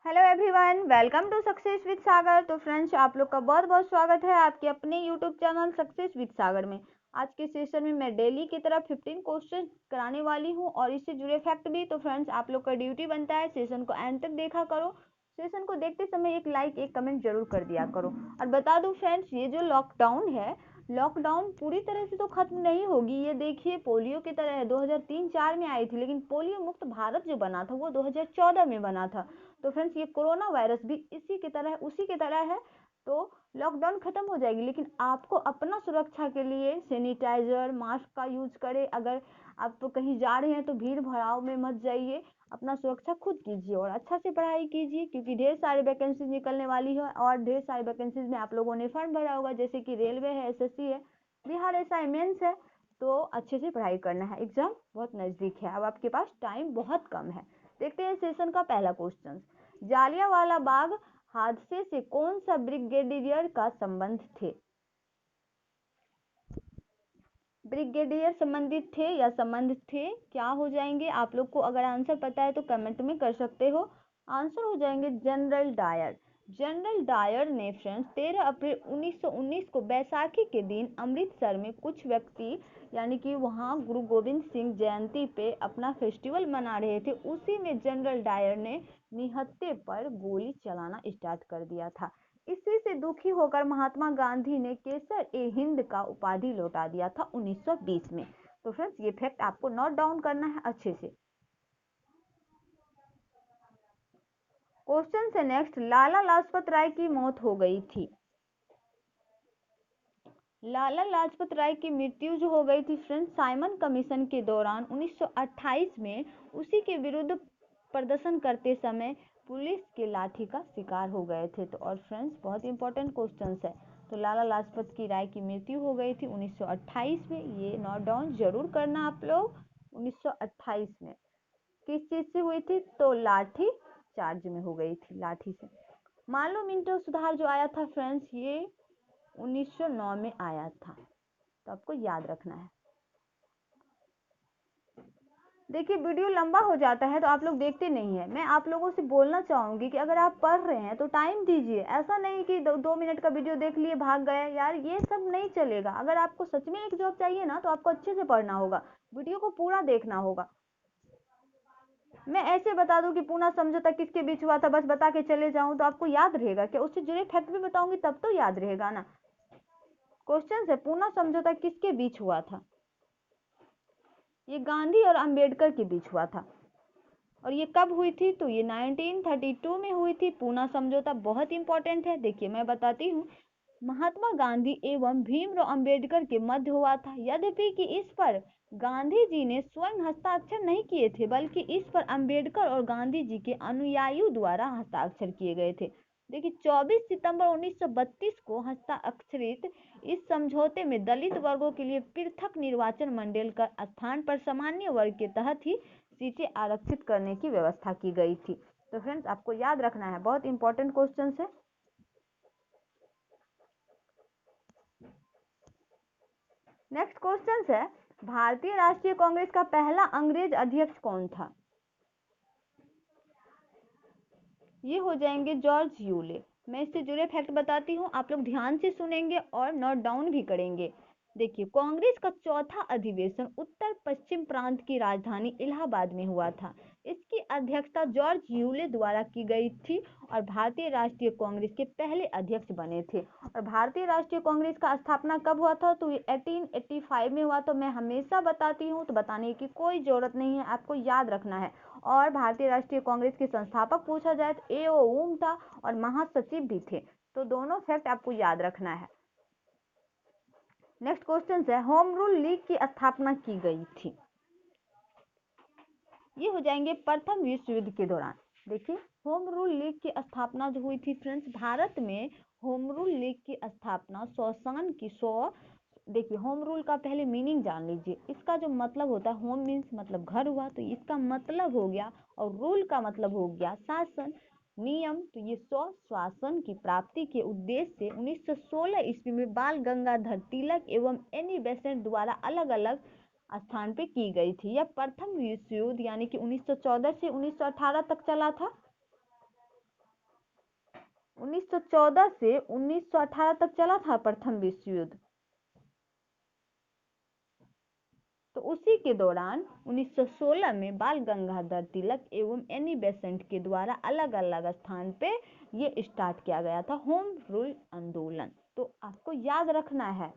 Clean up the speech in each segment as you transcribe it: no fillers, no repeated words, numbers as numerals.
Hello everyone, welcome to success with Sagar. तो friends, आप लोग का बहुत बहुत स्वागत है आपके अपने यूट्यूब चैनल सक्सेस विद सागर में। आज के सेशन में मैं डेली की तरह 15 क्वेश्चन कराने वाली हूं और इससे जुड़े फैक्ट भी। तो फ्रेंड्स, आप लोग का ड्यूटी बनता है सेशन को एंड तक देखा करो। सेशन को देखते समय एक लाइक एक कमेंट जरूर कर दिया करो। और बता दूं फ्रेंड्स, ये जो लॉकडाउन है, लॉकडाउन पूरी तरह से तो खत्म नहीं होगी। ये देखिए, पोलियो की तरह है, 2003-4 में आई थी, लेकिन पोलियो मुक्त भारत जो बना था वो 2014 में बना था। तो फ्रेंड्स, ये कोरोना वायरस भी इसी की तरह उसी की तरह है। तो लॉकडाउन खत्म हो जाएगी, लेकिन आपको अपना सुरक्षा के लिए सैनिटाइजर मास्क का यूज करें। अगर आप तो कहीं जा रहे हैं तो भीड़ भड़ाव में मत जाइए, अपना सुरक्षा खुद कीजिए और अच्छा से पढ़ाई कीजिए, क्योंकि ढेर सारे वैकेंसीज निकलने वाली है और ढेर सारे वैकेंसीज में आप लोगों ने फॉर्म भरा होगा, जैसे कि रेलवे है, एसएससी है, बिहार असाइनमेंट्स है। तो अच्छे से पढ़ाई करना है, एग्जाम बहुत नजदीक है, अब आपके पास टाइम बहुत कम है। देखते हैं सेशन का पहला क्वेश्चन। जालियांवाला बाग हादसे से कौन सा ब्रिगेडियर का संबंध थे? ब्रिगेडियर संबंधित थे या संबंधित थे, क्या हो जाएंगे? आप लोग को अगर आंसर पता है तो कमेंट में कर सकते हो। आंसर हो जाएंगे जनरल डायर। जनरल डायर ने फ्रेंड्स 13 अप्रैल 1919 को बैसाखी के दिन अमृतसर में कुछ व्यक्ति, यानी कि वहाँ गुरु गोविंद सिंह जयंती पे अपना फेस्टिवल मना रहे थे, उसी में जनरल डायर ने निहत्थे पर गोली चलाना स्टार्ट कर दिया था। इसी से दुखी होकर महात्मा गांधी ने केसर ए हिंद का उपाधि लौटा दिया था 1920 में। तो फ्रेंड्स, ये फैक्ट आपको नोट डाउन करना है अच्छे से। क्वेश्चन से नेक्स्ट, लाला लाजपत राय की मौत हो गई थी। लाला लाजपत राय की मृत्यु जो हो गई थी फ्रेंड्स, साइमन कमीशन के दौरान 1928 में उसी के विरुद्ध प्रदर्शन करते समय पुलिस के लाठी का शिकार हो गए थे। तो और फ्रेंड्स, बहुत इंपॉर्टेंट क्वेश्चन है। तो लाला लाजपत की राय की मृत्यु हो गई थी 1928 में, ये नोट डाउन जरूर करना आप लोग। 1928 में किस चीज से हुई थी? तो लाठी चार्ज में हो गई थी, लाठी से। मार्लो मिंटो सुधार जो आया था फ्रेंड्स, ये 1909 में आया था, तो आपको याद रखना है। देखिए, वीडियो लंबा हो जाता है तो आप लोग देखते नहीं है। मैं आप लोगों से बोलना चाहूंगी कि अगर आप पढ़ रहे हैं तो टाइम दीजिए। ऐसा नहीं कि 2 मिनट का वीडियो देख लिए भाग गए, यार ये सब नहीं चलेगा। अगर आपको सच में एक जॉब चाहिए ना, तो आपको अच्छे से पढ़ना होगा, वीडियो को पूरा देखना होगा। मैं ऐसे बता दूं कि पूना समझौता किसके बीच हुआ था, बस बता के चले जाऊं तो आपको याद रहेगा क्या? उससे जुड़े फैक्ट भी बताऊंगी तब तो याद रहेगा ना। क्वेश्चन है, पूना समझौता किसके बीच हुआ था? ये गांधी और अंबेडकर के बीच हुआ था। और ये कब हुई थी? तो ये 1932 में हुई थी। पूना समझौता बहुत इंपॉर्टेंट है। देखिए, मैं बताती हूँ। महात्मा गांधी एवं भीमराव अंबेडकर के मध्य हुआ था। यद्यपि कि इस पर गांधी जी ने स्वयं हस्ताक्षर नहीं किए थे, बल्कि इस पर अंबेडकर और गांधी जी के अनुयायियों द्वारा हस्ताक्षर किए गए थे। देखिए, 24 सितंबर 1932 को हस्ताक्षरित इस समझौते में दलित वर्गों के लिए पृथक निर्वाचन मंडल का स्थान पर सामान्य वर्ग के तहत ही सीटें आरक्षित करने की व्यवस्था की गई थी। तो फ्रेंड्स, आपको याद रखना है, बहुत इंपॉर्टेंट क्वेश्चन है। नेक्स्ट क्वेश्चन है, भारतीय राष्ट्रीय कांग्रेस का पहला अंग्रेज अध्यक्ष कौन था? ये हो जाएंगे जॉर्ज यूले। मैं इससे जुड़े फैक्ट बताती हूँ, आप लोग ध्यान से सुनेंगे और नोट डाउन भी करेंगे। देखिए, कांग्रेस का चौथा अधिवेशन उत्तर पश्चिम प्रांत की राजधानी इलाहाबाद में हुआ था। इसकी अध्यक्षता जॉर्ज यूले द्वारा की गई थी और भारतीय राष्ट्रीय कांग्रेस के पहले अध्यक्ष बने थे। और भारतीय राष्ट्रीय कांग्रेस का स्थापना कब हुआ था? तो 1885 में हुआ। तो मैं हमेशा बताती हूँ, तो बताने की कोई जरूरत नहीं है, आपको याद रखना है। और भारतीय राष्ट्रीय कांग्रेस के संस्थापक पूछा जाए तो ए ओ उम था और महासचिव भी थे। तो दोनों फैक्ट आपको याद रखना है। नेक्स्ट क्वेश्चन है, होम रूल लीग की स्थापना की गई थी। ये हो जाएंगे प्रथम विश्व युद्ध के दौरान। देखिए, होम रूल लीग की स्थापना जो हुई थी फ्रेंड्स, भारत में होम रूल लीग की स्थापना 100 सन की 100। देखिए, होम रूल का पहले मीनिंग जान लीजिए। इसका जो मतलब होता है, होम मीन्स मतलब घर हुआ, तो इसका मतलब हो गया, और रूल का मतलब हो गया शासन, नियम। तो ये स्वशासन की प्राप्ति के उद्देश्य से 1916 ईस्वी में बाल गंगाधर तिलक एवं एनी बेसेंट द्वारा अलग अलग स्थान पे की गई थी। यह प्रथम विश्व युद्ध यानी कि 1914 से 1918 तक चला था। 1914 से 1918 तक चला था प्रथम विश्व युद्ध। तो उसी के दौरान 1916 में बाल गंगाधर तिलक एवं एनी बेसेंट के द्वारा अलग अलग स्थान पे ये स्टार्ट किया गया था होम रूल आंदोलन। तो आपको याद रखना है।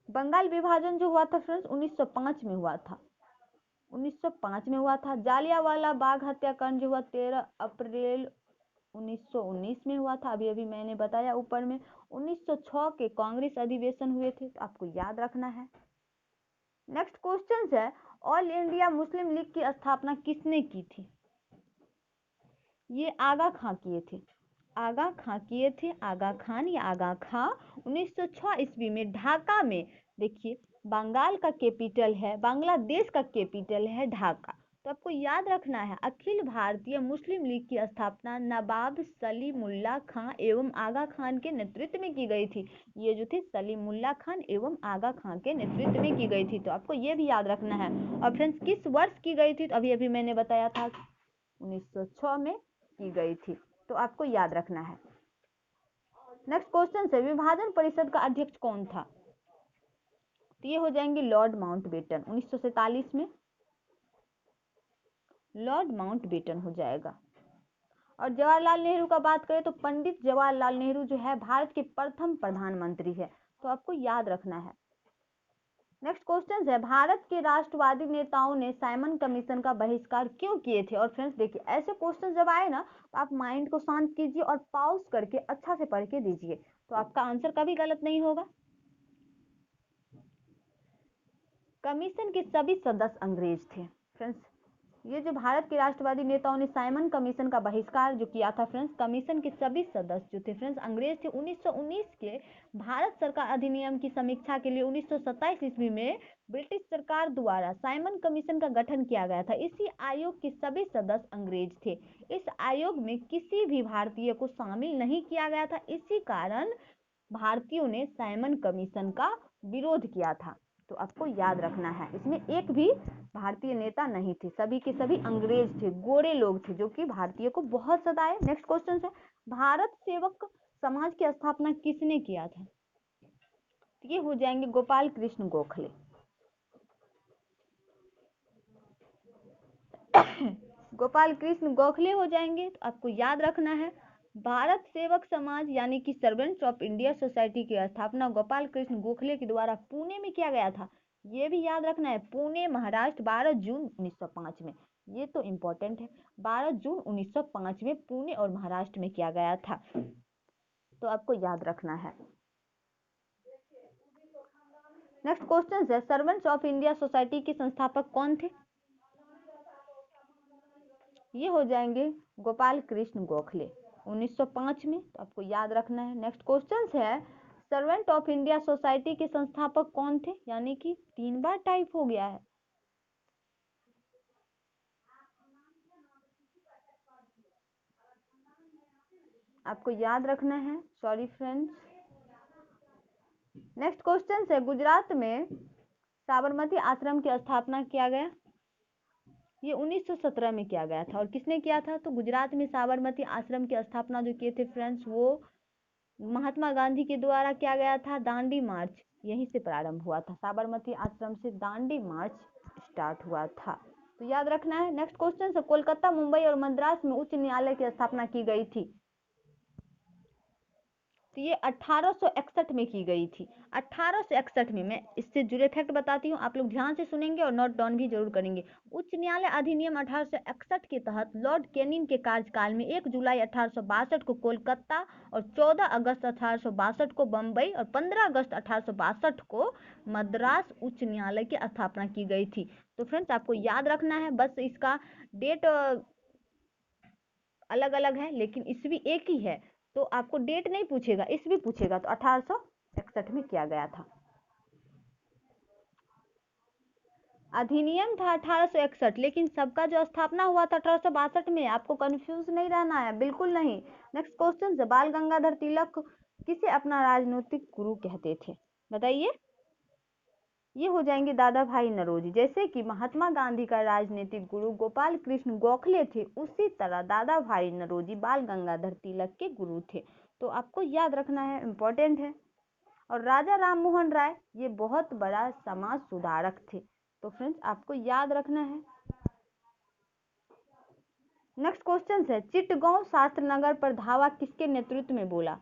बंगाल विभाजन जो हुआ था फ्रेंड्स 1905 में हुआ था। 1905 में हुआ था। जालियांवाला बाग हत्याकांड जो हुआ 13 अप्रैल 1919 में हुआ था। अभी अभी मैंने बताया ऊपर में। 1906 के कांग्रेस अधिवेशन हुए थे। तो आपको याद रखना है। नेक्स्ट क्वेश्चन है, ऑल इंडिया मुस्लिम लीग की स्थापना किसने की थी? ये आगा खां किए थे। आगा खां किए थे। आगा खान या आगा खां 1906 ईस्वी में ढाका में। देखिए बंगाल का कैपिटल है, बांग्लादेश का कैपिटल है ढाका। तो आपको याद रखना है अखिल भारतीय मुस्लिम लीग की स्थापना नवाब सलीमुल्लाह खां एवं आगा खान के नेतृत्व में की गई थी। ये जो थे सलीमुल्लाह खान एवं आगा खान के नेतृत्व में की गई थी। तो आपको ये भी याद रखना है। और फ्रेंड्स किस वर्ष की गई थी? तो अभी अभी मैंने बताया था 1906 में की गई थी। तो आपको याद रखना है। नेक्स्ट क्वेश्चन है, विभाजन परिषद का अध्यक्ष कौन था? तो ये हो जाएंगे लॉर्ड माउंटबेटन। 1947 में लॉर्ड माउंटबेटन हो जाएगा। और जवाहरलाल नेहरू का बात करें तो पंडित जवाहरलाल नेहरू जो है भारत के प्रथम प्रधानमंत्री है। तो आपको याद रखना है। नेक्स्ट क्वेश्चन है, भारत के राष्ट्रवादी नेताओं ने साइमन कमीशन का बहिष्कार क्यों किए थे? और फ्रेंड्स देखिए ऐसे क्वेश्चन जब आए ना तो आप माइंड को शांत कीजिए और पॉज करके अच्छा से पढ़ के दीजिए। तो आपका आंसर कभी गलत नहीं होगा। कमीशन के सभी सदस्य अंग्रेज थे। फ्रेंड्स ये जो भारत के राष्ट्रवादी नेताओं ने साइमन कमीशन का बहिष्कार जो किया था फ्रेंड्स, कमीशन के सभी सदस्य जो थे फ्रेंड्स अंग्रेज थे। 1919 के भारत सरकार अधिनियम की समीक्षा के लिए 1927 ईस्वी में ब्रिटिश सरकार द्वारा साइमन कमीशन का गठन किया गया था। इसी आयोग के सभी सदस्य अंग्रेज थे। इस आयोग में किसी भी भारतीय को शामिल नहीं किया गया था। इसी कारण भारतीयों ने साइमन कमीशन का विरोध किया था। तो आपको याद रखना है इसमें एक भी भारतीय नेता नहीं थे, सभी के सभी अंग्रेज थे, गोरे लोग थे जो कि भारतीय को बहुत सताए। नेक्स्ट क्वेश्चन है, भारत सेवक समाज की स्थापना किसने किया था? ये हो जाएंगे गोपाल कृष्ण गोखले। गोपाल कृष्ण गोखले हो जाएंगे। तो आपको याद रखना है भारत सेवक समाज यानी कि सर्वेंट्स ऑफ इंडिया सोसाइटी की स्थापना गोपाल कृष्ण गोखले के द्वारा पुणे में किया गया था। ये भी याद रखना है पुणे महाराष्ट्र 12 जून 1905 में। ये तो इंपॉर्टेंट है। 12 जून 1905 में पुणे और महाराष्ट्र में किया गया था। तो आपको याद रखना है। नेक्स्ट क्वेश्चन है, सर्वेंट्स ऑफ इंडिया सोसाइटी के संस्थापक कौन थे? ये हो जाएंगे गोपाल कृष्ण गोखले 1905 में। तो आपको याद रखना है। नेक्स्ट क्वेश्चन है, सर्वेंट ऑफ इंडिया सोसाइटी के संस्थापक कौन थे? यानी कि 3 बार टाइप हो गया है। आपको याद रखना है। Sorry friends. नेक्स्ट क्वेश्चन है, गुजरात में साबरमती आश्रम की स्थापना किया गया। ये 1917 में किया गया था। और किसने किया था? तो गुजरात में साबरमती आश्रम की स्थापना जो किए थे फ्रेंड्स वो महात्मा गांधी के द्वारा किया गया था। दांडी मार्च यहीं से प्रारंभ हुआ था। साबरमती आश्रम से दांडी मार्च स्टार्ट हुआ था। तो याद रखना है। नेक्स्ट क्वेश्चन है, कोलकाता मुंबई और मद्रास में उच्च न्यायालय की स्थापना की गई थी। तो ये 1861 में की गई थी। 1861 में। मैं इससे जुड़े फैक्ट बताती हूँ, आप लोग ध्यान से सुनेंगे और नोट डाउन भी जरूर करेंगे। उच्च न्यायालय अधिनियम 1861 के तहत लॉर्ड कैनिंग के कार्यकाल में 1 जुलाई 1862 को कोलकाता और 14 अगस्त 1862 को बम्बई और 15 अगस्त 1862 को मद्रास उच्च न्यायालय की स्थापना की गई थी। तो फ्रेंड्स आपको याद रखना है, बस इसका डेट अलग अलग है लेकिन ईस्वी एक ही है। तो आपको डेट नहीं पूछेगा, ईस्वी पूछेगा। तो 1861 में किया गया था। अधिनियम था 1861 लेकिन सबका जो स्थापना हुआ था 1862 में। आपको कंफ्यूज नहीं रहना है, बिल्कुल नहीं। नेक्स्ट क्वेश्चन है, बाल गंगाधर तिलक किसे अपना राजनीतिक गुरु कहते थे? बताइए। ये हो जाएंगे दादा भाई नौरोजी। जैसे कि महात्मा गांधी का राजनीतिक गुरु गोपाल कृष्ण गोखले थे, उसी तरह दादा भाई नौरोजी बाल गंगाधर तिलक के गुरु थे। तो आपको याद रखना है, इम्पोर्टेंट है। और राजा राम मोहन राय ये बहुत बड़ा समाज सुधारक थे। तो फ्रेंड्स आपको याद रखना है। नेक्स्ट क्वेश्चन है, चिटगांव शास्त्रनगर पर धावा किसके नेतृत्व में बोला?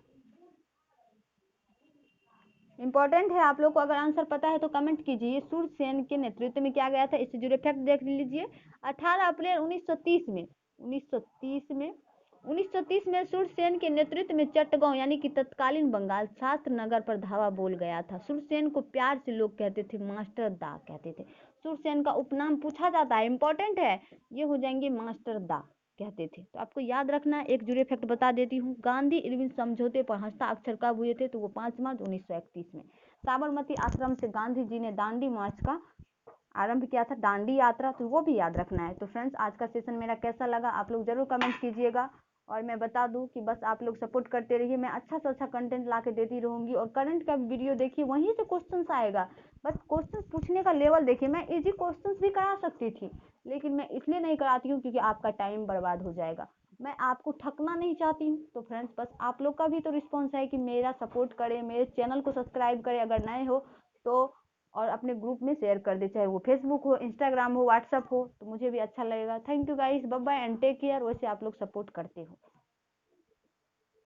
इंपॉर्टेंट है, आप लोग को अगर आंसर पता है तो कमेंट कीजिए। सूरसेन के नेतृत्व में क्या गया था, इससे जुड़े फैक्ट देख लीजिए। 18 अप्रैल 1930 में 1930 में सूरसेन के नेतृत्व में चटगांव यानी कि तत्कालीन बंगाल शास्त्रनगर पर धावा बोल गया था। सूरसेन को प्यार से लोग कहते थे मास्टर दा कहते थे। सूरसेन का उपनाम पूछा जाता है, इंपॉर्टेंट है, ये हो जाएंगे मास्टर दा कहते थे। तो आपको याद रखना है। एक जुड़े फैक्ट बता देती हूँ, गांधी इरविन समझौते पर हस्ताक्षर कब हुए थे, तो वो 5 मार्च 1931 में। साबरमती आश्रम से गांधी जी ने दांडी मार्च का आरंभ किया था, दांडी यात्रा, तो वो भी याद रखना है। तो फ्रेंड्स आज का सेशन मेरा कैसा लगा आप लोग जरूर कमेंट कीजिएगा। और मैं बता दूं कि बस आप लोग सपोर्ट करते रहिए, मैं अच्छा से अच्छा कंटेंट ला के देती रहूंगी। और करंट का वीडियो देखिए, वहीं से क्वेश्चन आएगा, बस क्वेश्चन पूछने का लेवल देखिए। मैं इजी क्वेश्चन भी करा सकती थी, लेकिन मैं इसलिए नहीं कराती हूँ क्योंकि आपका टाइम बर्बाद हो जाएगा। मैं आपको ठगना नहीं चाहती हूँ। तो फ्रेंड्स बस आप लोग का भी तो रिस्पॉन्स है कि मेरा सपोर्ट करें, मेरे चैनल को सब्सक्राइब करें अगर नए हो तो, और अपने ग्रुप में शेयर कर दे, चाहे वो फेसबुक हो, इंस्टाग्राम हो, व्हाट्सअप हो, तो मुझे भी अच्छा लगेगा। Thank you guys, bye bye and take care. वैसे आप लोग सपोर्ट करते हो।